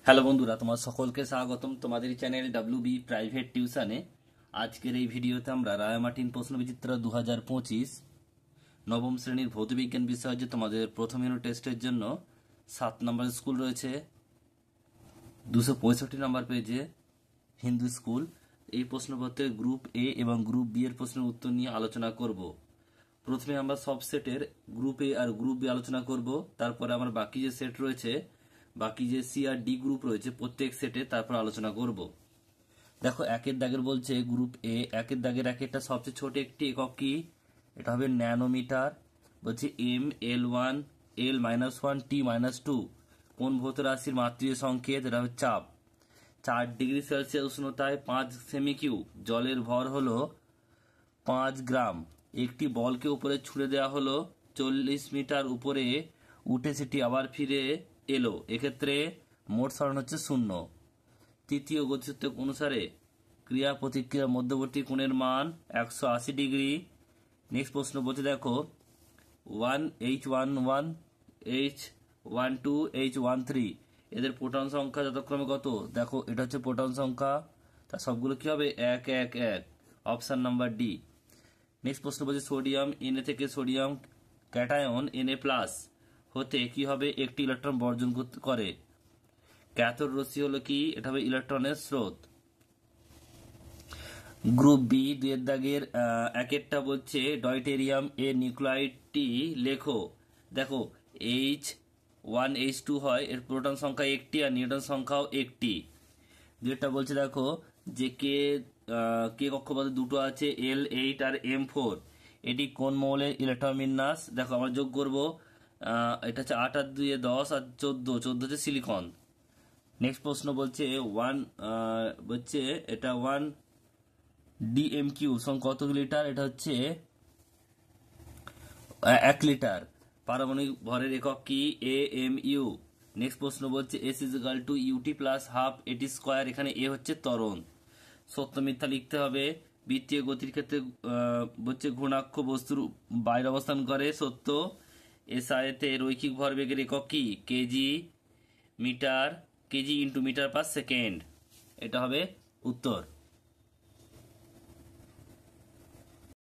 Hello বন্ধুরা, তোমার সকলকে স্বাগতম তোমাদের চ্যানেল ডাব্লিউবি প্রাইভেট টিউশনে। আজকের এই ভিডিওতে আমরা রায়মার্টিন প্রশ্নবিচিত্রা 2025 নবম শ্রেণীর ভৌতবিজ্ঞান বিষয় যে তোমাদের প্রথম ইউনিট টেস্টের জন্য 7 নম্বর স্কুল রয়েছে 265 নম্বর পেজে হিন্দু স্কুল, এই প্রশ্নপত্রের গ্রুপ এ এবং গ্রুপ বি এর প্রশ্নের উত্তর নিয়ে আলোচনা করব। প্রথমে আমরা সব সেটের গ্রুপ এ আর গ্রুপ বি আলোচনা করব, তারপরে আমার বাকি যে সেট রয়েছে, বাকি যে সি আর ডি গ্রুপ রয়েছে প্রত্যেক সেটে তারপর আলোচনা করব। দেখো, একের দাগের বলছে গ্রুপ এ, একের দাগের একটা সবচেয়ে ছোট একটি একক কি, এটা হবে ন্যানোমিটার। বলছে এম L1 L-1 T-2 কোন ভৌত রাশির মাত্রিয় সংকেত, এটা হবে চাপ। 4 ডিগ্রি সেলসিয়াস উষ্ণতায় 5 সেমি কিউব জলের ভর হলো 5 গ্রাম। একটি বলকে উপরে ছুড়ে দেওয়া হলো 40 মিটার উপরে উঠে সেটি আবার ফিরে এলো, এক্ষেত্রে মোট সরণ হচ্ছে 0। তৃতীয় গতিসূত্র অনুসারে ক্রিয়া প্রতিক্রিয়ার মধ্যবর্তী কোণের মান 180 ডিগ্রি। নেক্সট প্রশ্ন বলছে, দেখো 1H11 H12 H13 এদের প্রোটন সংখ্যা যথাক্রমে কত? দেখো, এটা হচ্ছে প্রোটন সংখ্যা, তা সবগুলো কি হবে? 1 1 1, অপশন নাম্বার ডি। নেক্সট প্রশ্ন বলছে সোডিয়াম Na থেকে সোডিয়াম ক্যাটায়ন Na+ হতে কি হবে একটি ইলেকট্রন বর্জন করে? ক্যাথোড রশ্মি হলো কি, এটা হবে ইলেকট্রনের স্রোত। গ্রুপ বি দুয়ের দাগের একেরটা বলছে ডয়টেরিয়াম এর নিউক্লাইডটি লেখো। দেখো, H1H2 হয়, এর প্রোটন সংখ্যা একটি আর নিউট্রন সংখ্যাও একটি। দুইটা বলছে দেখো যে কে কক্ষপথে দুটো আছে L8 আর M4, এটি কোন মৌলের ইলেকট্রন বিন্যাস? দেখো, আমরা যোগ করব, এটা হচ্ছে 8 আর 2 10 আর 14 হচ্ছে সিলিকন। নেক্সট প্রশ্ন বলছে এটা 1 DMQ কত লিটার? এটা হচ্ছে 1 লিটার। পারমাণবিক ভরের একক কি? AMU। নেক্সট প্রশ্ন বলছে S=UT+½ AT², এখানে এ হচ্ছে ত্বরণ। সত্য মিথ্যা লিখতে হবে। বৃত্তীয় গতির ক্ষেত্রে বলছে ঘূর্ণাক্ষ বস্তুর বাইরে অবস্থান করে, সত্য। SI-তে রৈখিক ভরবেগের একক কি? Kg into meter per second, এটা হবে উত্তর।